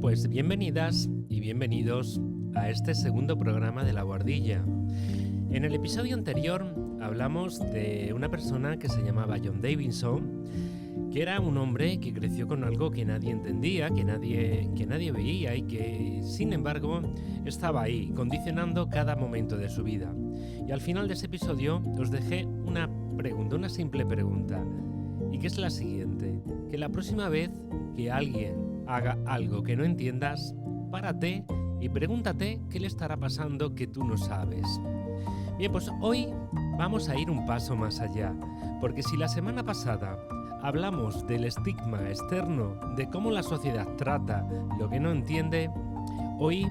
Pues bienvenidas y bienvenidos a este segundo programa de La Guardilla. En el episodio anterior hablamos de una persona que se llamaba John Davidson, que era un hombre que creció con algo que nadie entendía, que nadie veía y que, sin embargo, estaba ahí, condicionando cada momento de su vida. Y al final de ese episodio os dejé una simple pregunta, y que es la siguiente: que la próxima vez que alguien haga algo que no entiendas, párate y pregúntate qué le estará pasando que tú no sabes. Bien, pues hoy vamos a ir un paso más allá, porque si la semana pasada hablamos del estigma externo, de cómo la sociedad trata lo que no entiende, hoy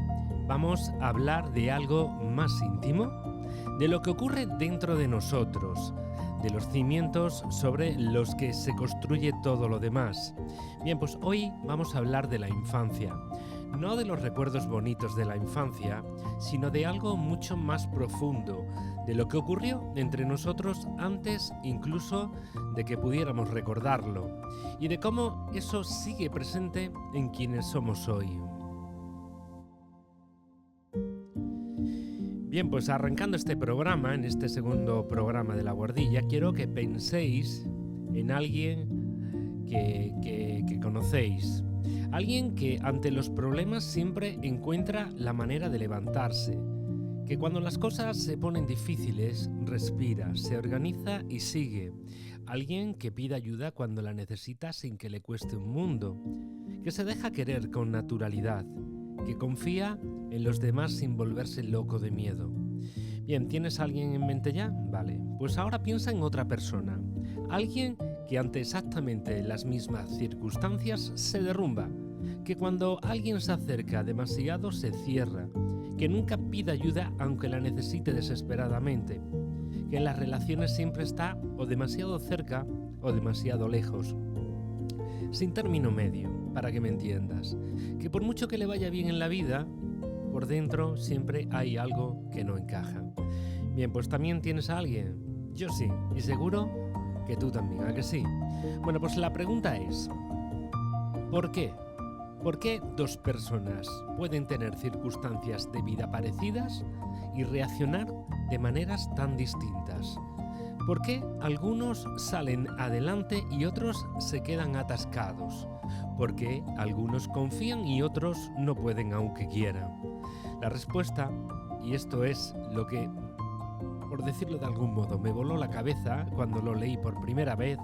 vamos a hablar de algo más íntimo, de lo que ocurre dentro de nosotros, de los cimientos sobre los que se construye todo lo demás. Bien, pues hoy vamos a hablar de la infancia, no de los recuerdos bonitos de la infancia, sino de algo mucho más profundo, de lo que ocurrió entre nosotros antes incluso de que pudiéramos recordarlo, y de cómo eso sigue presente en quienes somos hoy. Bien, pues arrancando este programa, en este segundo programa de La Guardilla, quiero que penséis en alguien que conocéis. Alguien que ante los problemas siempre encuentra la manera de levantarse. Que cuando las cosas se ponen difíciles, respira, se organiza y sigue. Alguien que pide ayuda cuando la necesita sin que le cueste un mundo. Que se deja querer con naturalidad. Que confía en los demás sin volverse loco de miedo. Bien, ¿tienes a alguien en mente ya? Vale, pues ahora piensa en otra persona. Alguien que ante exactamente las mismas circunstancias se derrumba. Que cuando alguien se acerca demasiado se cierra. Que nunca pide ayuda aunque la necesite desesperadamente. Que en las relaciones siempre está o demasiado cerca o demasiado lejos. Sin término medio, para que me entiendas. Que por mucho que le vaya bien en la vida, por dentro siempre hay algo que no encaja. Bien, pues también tienes a alguien. Yo sí, y seguro que tú también, ¿a que sí? Bueno, pues la pregunta es: ¿por qué? ¿Por qué dos personas pueden tener circunstancias de vida parecidas y reaccionar de maneras tan distintas? ¿Por qué algunos salen adelante y otros se quedan atascados? ¿Por qué algunos confían y otros no pueden aunque quieran? La respuesta, y esto es lo que, por decirlo de algún modo, me voló la cabeza cuando lo leí por primera vez,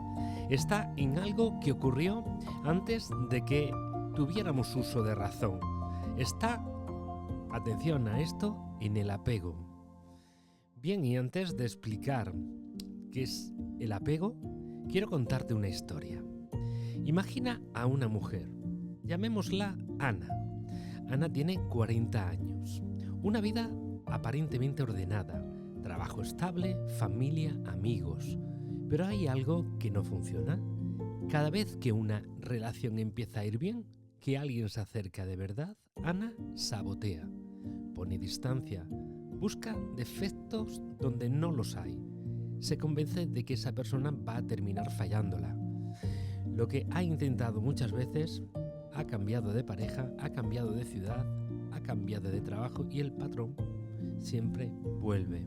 está en algo que ocurrió antes de que tuviéramos uso de razón. Está, atención a esto, en el apego. Bien, y antes de explicar qué es el apego, quiero contarte una historia. Imagina a una mujer, llamémosla Ana. Ana tiene 40 años, una vida aparentemente ordenada, trabajo estable, familia, amigos. Pero hay algo que no funciona. Cada vez que una relación empieza a ir bien, que alguien se acerca de verdad, Ana sabotea, pone distancia, busca defectos donde no los hay. Se convence de que esa persona va a terminar fallándola. Lo que ha intentado muchas veces, ha cambiado de pareja, ha cambiado de ciudad, ha cambiado de trabajo y el patrón siempre vuelve.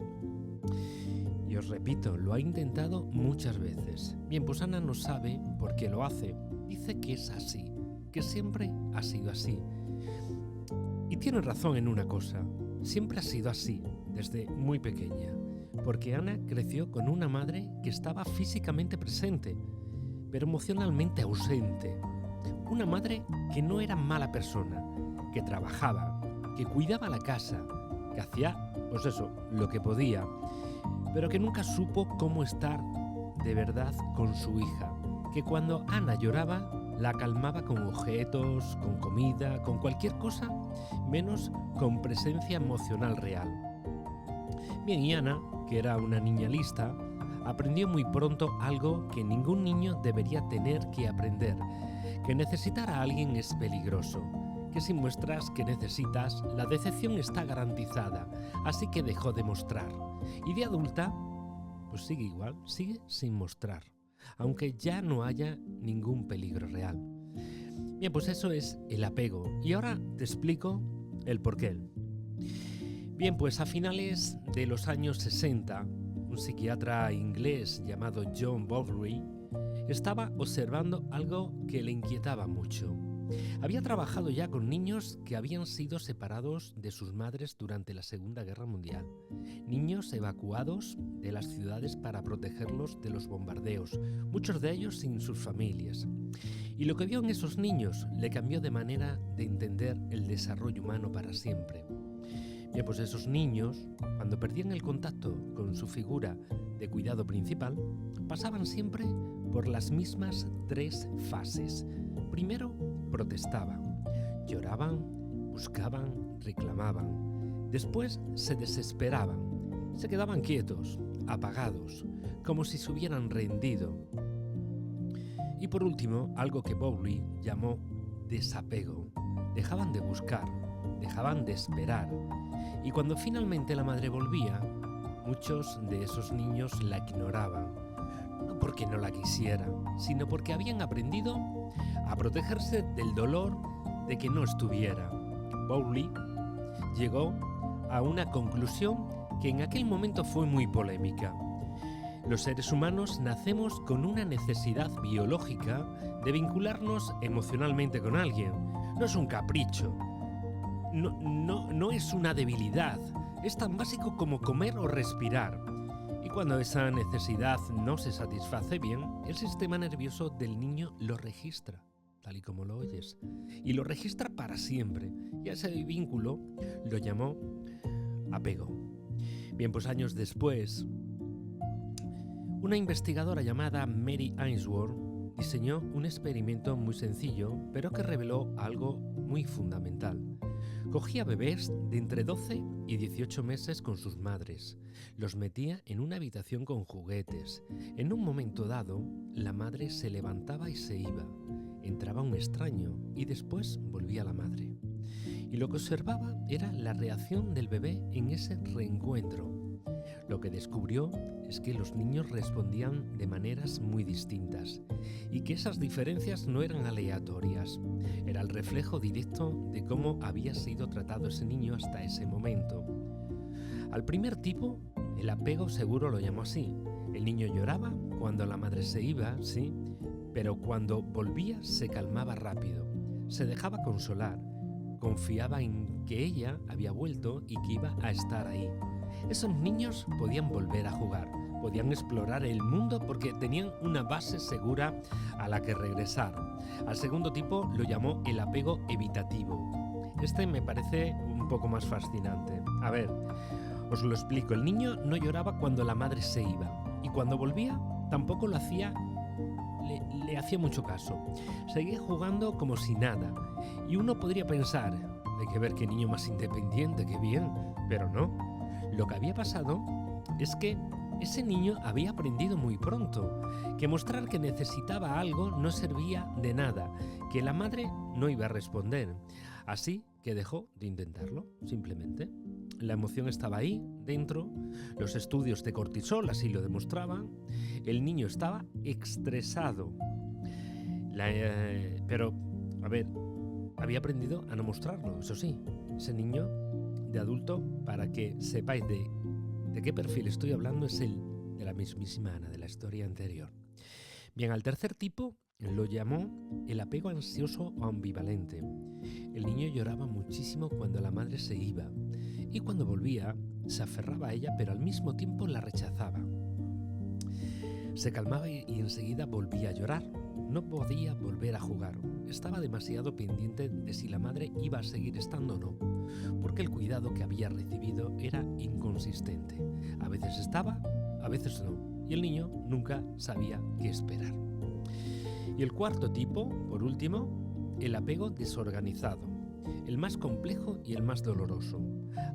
Y os repito, lo ha intentado muchas veces. Bien, pues Ana no sabe por qué lo hace. Dice que es así, que siempre ha sido así. Y tiene razón en una cosa, siempre ha sido así, desde muy pequeña. Porque Ana creció con una madre que estaba físicamente presente, pero emocionalmente ausente. Una madre que no era mala persona, que trabajaba, que cuidaba la casa, que hacía, pues eso, lo que podía, pero que nunca supo cómo estar de verdad con su hija, que cuando Ana lloraba la calmaba con objetos, con comida, con cualquier cosa, menos con presencia emocional real. Bien, y Ana, que era una niña lista, aprendió muy pronto algo que ningún niño debería tener que aprender: que necesitar a alguien es peligroso, que si muestras que necesitas, la decepción está garantizada, así que dejó de mostrar. Y de adulta, pues sigue igual, sigue sin mostrar, aunque ya no haya ningún peligro real. Bien, pues eso es el apego. Y ahora te explico el porqué. Bien, pues a finales de los años 60, un psiquiatra inglés llamado John Bowlby estaba observando algo que le inquietaba mucho. Había trabajado ya con niños que habían sido separados de sus madres durante la Segunda Guerra Mundial. Niños evacuados de las ciudades para protegerlos de los bombardeos, muchos de ellos sin sus familias. Y lo que vio en esos niños le cambió de manera de entender el desarrollo humano para siempre. Bien, pues esos niños, cuando perdían el contacto con su figura de cuidado principal, pasaban siempre por las mismas 3 fases. Primero, protestaban, lloraban, buscaban, reclamaban. Después se desesperaban, se quedaban quietos, apagados, como si se hubieran rendido. Y por último, algo que Bowlby llamó desapego. Dejaban de buscar, dejaban de esperar. Y cuando finalmente la madre volvía, muchos de esos niños la ignoraban. No porque no la quisieran, sino porque habían aprendido a protegerse del dolor de que no estuviera. Bowlby llegó a una conclusión que en aquel momento fue muy polémica. Los seres humanos nacemos con una necesidad biológica de vincularnos emocionalmente con alguien. No es un capricho, no es una debilidad, es tan básico como comer o respirar. Y cuando esa necesidad no se satisface bien, el sistema nervioso del niño lo registra, tal y como lo oyes, y lo registra para siempre. Y a ese vínculo lo llamó apego. Bien, pues años después, una investigadora llamada Mary Ainsworth diseñó un experimento muy sencillo, pero que reveló algo muy fundamental. Cogía bebés de entre 12 y 18 meses con sus madres, los metía en una habitación con juguetes. En un momento dado, la madre se levantaba y se iba. Entraba un extraño y después volvía la madre. Y lo que observaba era la reacción del bebé en ese reencuentro. Lo que descubrió es que los niños respondían de maneras muy distintas y que esas diferencias no eran aleatorias. Era el reflejo directo de cómo había sido tratado ese niño hasta ese momento. Al primer tipo, el apego seguro lo llamó así. El niño lloraba cuando la madre se iba, sí, pero cuando volvía se calmaba rápido. Se dejaba consolar, confiaba en que ella había vuelto y que iba a estar ahí. Esos niños podían volver a jugar, podían explorar el mundo porque tenían una base segura a la que regresar. Al segundo tipo lo llamó el apego evitativo. Este me parece un poco más fascinante. A ver, os lo explico. El niño no lloraba cuando la madre se iba y cuando volvía tampoco lo hacía, le hacía mucho caso. Seguía jugando como si nada y uno podría pensar, hay que ver qué niño más independiente, qué bien, pero no. Lo que había pasado es que ese niño había aprendido muy pronto que mostrar que necesitaba algo no servía de nada, que la madre no iba a responder. Así que dejó de intentarlo, simplemente. La emoción estaba ahí, dentro, los estudios de cortisol así lo demostraban, el niño estaba estresado. Pero, a ver, había aprendido a no mostrarlo, eso sí, ese niño de adulto, para que sepáis de qué perfil estoy hablando, es el de la mismísima Ana, de la historia anterior. Bien, al tercer tipo lo llamó el apego ansioso o ambivalente. El niño lloraba muchísimo cuando la madre se iba y cuando volvía se aferraba a ella, pero al mismo tiempo la rechazaba. Se calmaba y enseguida volvía a llorar. No podía volver a jugar. Estaba demasiado pendiente de si la madre iba a seguir estando o no, porque el cuidado que había recibido era inconsistente. A veces estaba, a veces no, y el niño nunca sabía qué esperar. Y el cuarto tipo, por último, el apego desorganizado, el más complejo y el más doloroso.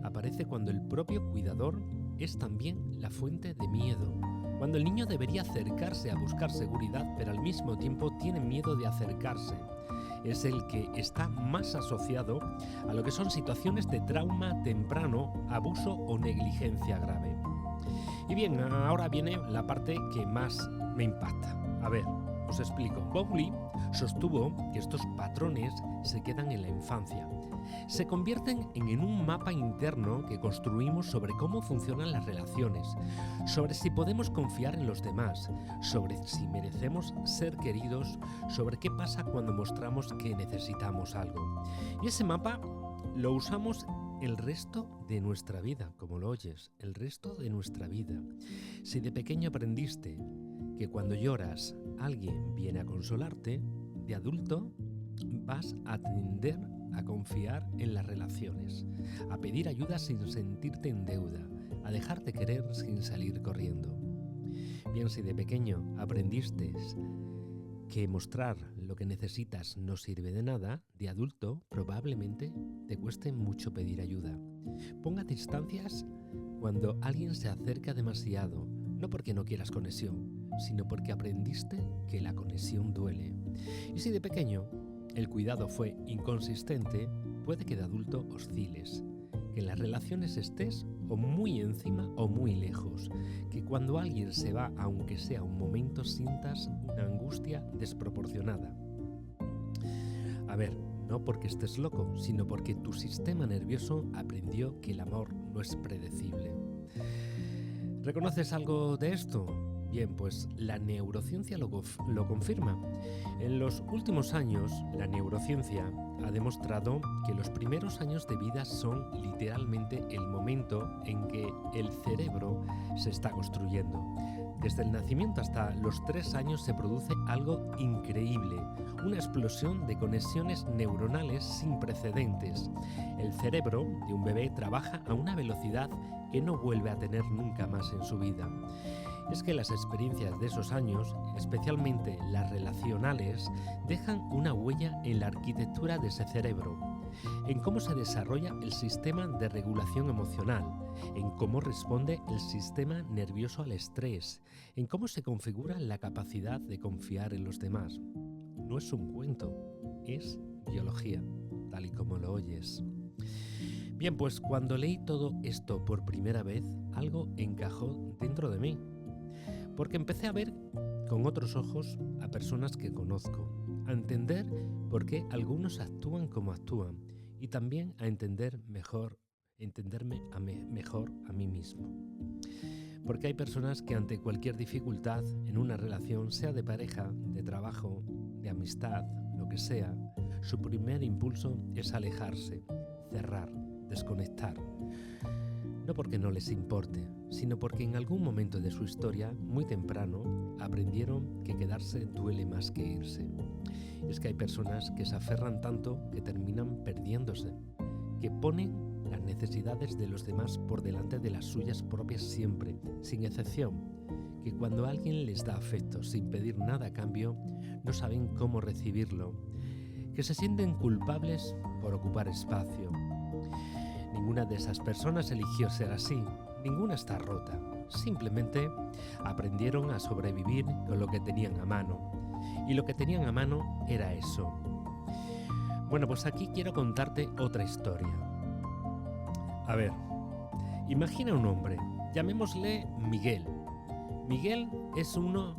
Aparece cuando el propio cuidador es también la fuente de miedo. Cuando el niño debería acercarse a buscar seguridad, pero al mismo tiempo tiene miedo de acercarse. Es el que está más asociado a lo que son situaciones de trauma temprano, abuso o negligencia grave. Y bien, ahora viene la parte que más me impacta. A ver, Os explico. Bowlby sostuvo que estos patrones se quedan en la infancia. Se convierten en un mapa interno que construimos sobre cómo funcionan las relaciones, sobre si podemos confiar en los demás, sobre si merecemos ser queridos, sobre qué pasa cuando mostramos que necesitamos algo. Y ese mapa lo usamos el resto de nuestra vida, como lo oyes, el resto de nuestra vida. Si de pequeño aprendiste que cuando lloras alguien viene a consolarte, de adulto vas a tender a confiar en las relaciones, a pedir ayuda sin sentirte en deuda, a dejarte querer sin salir corriendo. Bien, si de pequeño aprendiste que mostrar lo que necesitas no sirve de nada, de adulto probablemente te cueste mucho pedir ayuda. Ponga distancias cuando alguien se acerca demasiado, no porque no quieras conexión, sino porque aprendiste que la conexión duele. Y si de pequeño el cuidado fue inconsistente, puede que de adulto osciles, que en las relaciones estés o muy encima o muy lejos, que cuando alguien se va, aunque sea un momento, sientas una angustia desproporcionada. A ver, no porque estés loco, sino porque tu sistema nervioso aprendió que el amor no es predecible. ¿Reconoces algo de esto? Bien, pues la neurociencia lo confirma. En los últimos años, la neurociencia ha demostrado que los primeros años de vida son literalmente el momento en que el cerebro se está construyendo. Desde el nacimiento hasta los 3 años se produce algo increíble, una explosión de conexiones neuronales sin precedentes. El cerebro de un bebé trabaja a una velocidad que no vuelve a tener nunca más en su vida. Es que las experiencias de esos años, especialmente las relacionales, dejan una huella en la arquitectura de ese cerebro, en cómo se desarrolla el sistema de regulación emocional, en cómo responde el sistema nervioso al estrés, en cómo se configura la capacidad de confiar en los demás. No es un cuento, es biología, tal y como lo oyes. Bien, pues cuando leí todo esto por primera vez, algo encajó dentro de mí. Porque empecé a ver con otros ojos a personas que conozco, a entender por qué algunos actúan como actúan y también a entenderme mejor a mí mismo. Porque hay personas que ante cualquier dificultad en una relación, sea de pareja, de trabajo, de amistad, lo que sea, su primer impulso es alejarse, cerrar, desconectar. No porque no les importe, sino porque en algún momento de su historia, muy temprano, aprendieron que quedarse duele más que irse. Es que hay personas que se aferran tanto que terminan perdiéndose, que ponen las necesidades de los demás por delante de las suyas propias siempre, sin excepción, que cuando alguien les da afecto sin pedir nada a cambio, no saben cómo recibirlo, que se sienten culpables por ocupar espacio. Ninguna de esas personas eligió ser así, ninguna está rota. Simplemente aprendieron a sobrevivir con lo que tenían a mano. Y lo que tenían a mano era eso. Bueno, pues aquí quiero contarte otra historia. A ver, imagina un hombre, llamémosle Miguel. Miguel es uno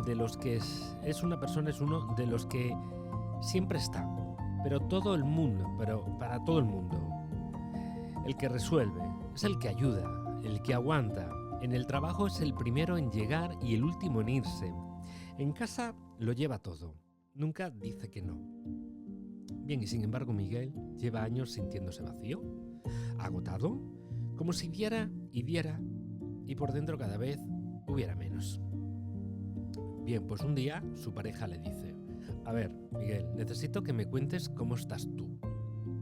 de los que siempre está, pero para todo el mundo. El que resuelve, es el que ayuda, el que aguanta. En el trabajo es el primero en llegar y el último en irse. En casa lo lleva todo, nunca dice que no. Bien, y sin embargo Miguel lleva años sintiéndose vacío, agotado, como si diera y por dentro cada vez hubiera menos. Bien, pues un día su pareja le dice: a ver, Miguel, necesito que me cuentes cómo estás tú,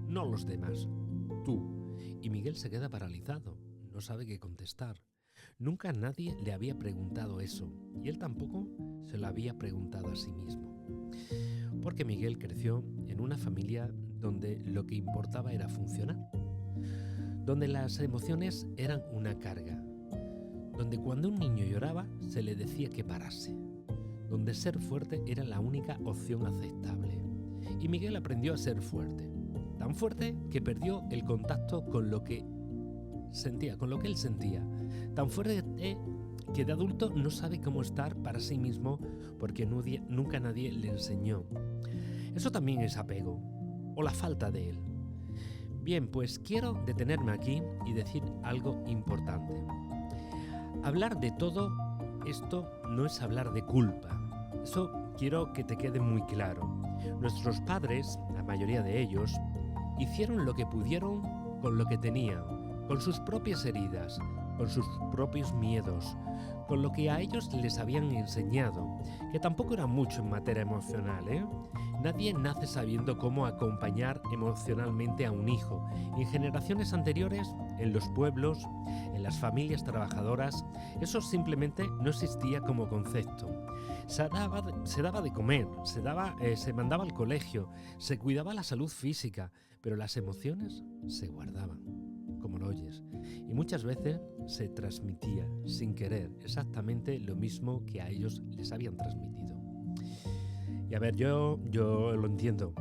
no los demás, tú. Y Miguel se queda paralizado, no sabe qué contestar. Nunca nadie le había preguntado eso, y él tampoco se lo había preguntado a sí mismo. Porque Miguel creció en una familia donde lo que importaba era funcionar, donde las emociones eran una carga, donde cuando un niño lloraba se le decía que parase, donde ser fuerte era la única opción aceptable. Y Miguel aprendió a ser fuerte, tan fuerte que perdió el contacto con lo que sentía, con lo que él sentía, tan fuerte que de adulto no sabe cómo estar para sí mismo porque nunca nadie le enseñó. Eso también es apego, o la falta de él. Bien, pues quiero detenerme aquí y decir algo importante. Hablar de todo esto no es hablar de culpa. Eso quiero que te quede muy claro. Nuestros padres, la mayoría de ellos, hicieron lo que pudieron con lo que tenían, con sus propias heridas, con sus propios miedos, con lo que a ellos les habían enseñado, que tampoco era mucho en materia emocional, ¿eh? Nadie nace sabiendo cómo acompañar emocionalmente a un hijo. En generaciones anteriores, en los pueblos, en las familias trabajadoras, eso simplemente no existía como concepto. Se daba de comer, se mandaba al colegio, se cuidaba la salud física, pero las emociones se guardaban, como lo oyes. Y muchas veces se transmitía sin querer exactamente lo mismo que a ellos les habían transmitido. Y a ver, yo lo entiendo,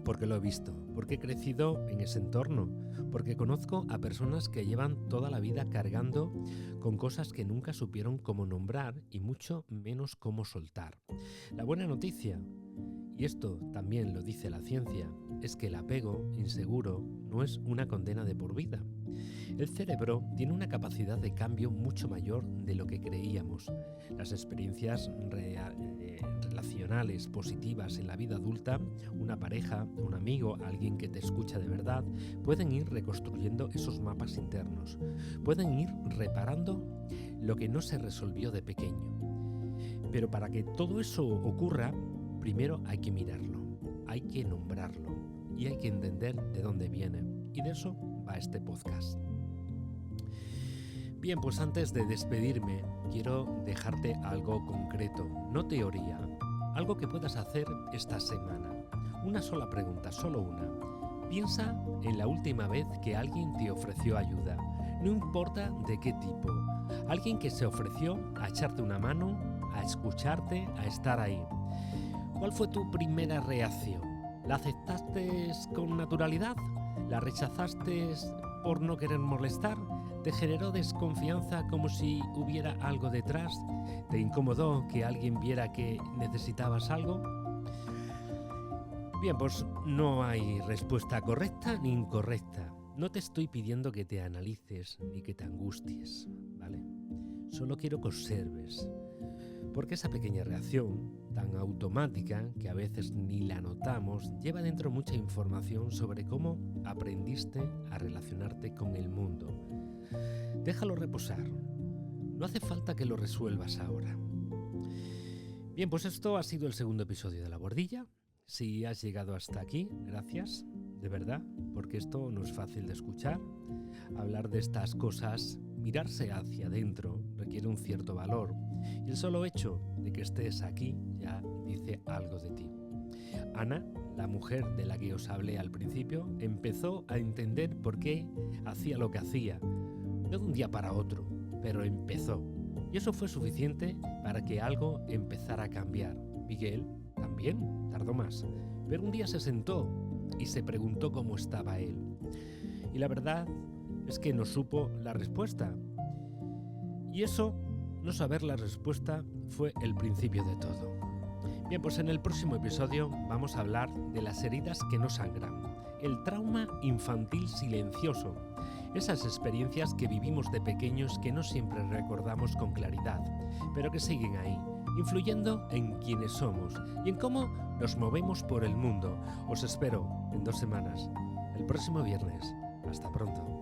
porque lo he visto, porque he crecido en ese entorno, porque conozco a personas que llevan toda la vida cargando con cosas que nunca supieron cómo nombrar y mucho menos cómo soltar. La buena noticia, y esto también lo dice la ciencia, es que el apego inseguro no es una condena de por vida. El cerebro tiene una capacidad de cambio mucho mayor de lo que creíamos. Las experiencias relacionales positivas en la vida adulta, una pareja, un amigo, alguien que te escucha de verdad, pueden ir reconstruyendo esos mapas internos, pueden ir reparando lo que no se resolvió de pequeño. Pero para que todo eso ocurra, primero hay que mirarlo, hay que nombrarlo y hay que entender de dónde viene. Y de eso va este podcast. Bien, pues antes de despedirme, quiero dejarte algo concreto, no teoría, algo que puedas hacer esta semana. Una sola pregunta, solo una. Piensa en la última vez que alguien te ofreció ayuda, no importa de qué tipo. Alguien que se ofreció a echarte una mano, a escucharte, a estar ahí. ¿Cuál fue tu primera reacción? ¿La aceptaste con naturalidad? ¿La rechazaste por no querer molestar? ¿Te generó desconfianza como si hubiera algo detrás? ¿Te incomodó que alguien viera que necesitabas algo? Bien, pues no hay respuesta correcta ni incorrecta. No te estoy pidiendo que te analices ni que te angusties, ¿vale? Solo quiero que observes. Porque esa pequeña reacción, tan automática que a veces ni la notamos, lleva dentro mucha información sobre cómo aprendiste a relacionarte con el mundo. Déjalo reposar. No hace falta que lo resuelvas ahora. Bien, pues esto ha sido el segundo episodio de La Bordilla. Si has llegado hasta aquí, gracias, de verdad, porque esto no es fácil de escuchar. Hablar de estas cosas, mirarse hacia adentro, requiere un cierto valor. Y el solo hecho de que estés aquí ya dice algo de ti. Ana, la mujer de la que os hablé al principio, empezó a entender por qué hacía lo que hacía. No de un día para otro, pero empezó. Y eso fue suficiente para que algo empezara a cambiar. Miguel también tardó más, pero un día se sentó y se preguntó cómo estaba él. Y la verdad es que no supo la respuesta. Y eso, no saber la respuesta, fue el principio de todo. Bien, pues en el próximo episodio vamos a hablar de las heridas que no sangran, el trauma infantil silencioso, esas experiencias que vivimos de pequeños que no siempre recordamos con claridad, pero que siguen ahí, influyendo en quiénes somos y en cómo nos movemos por el mundo. Os espero en 2 semanas, el próximo viernes. Hasta pronto.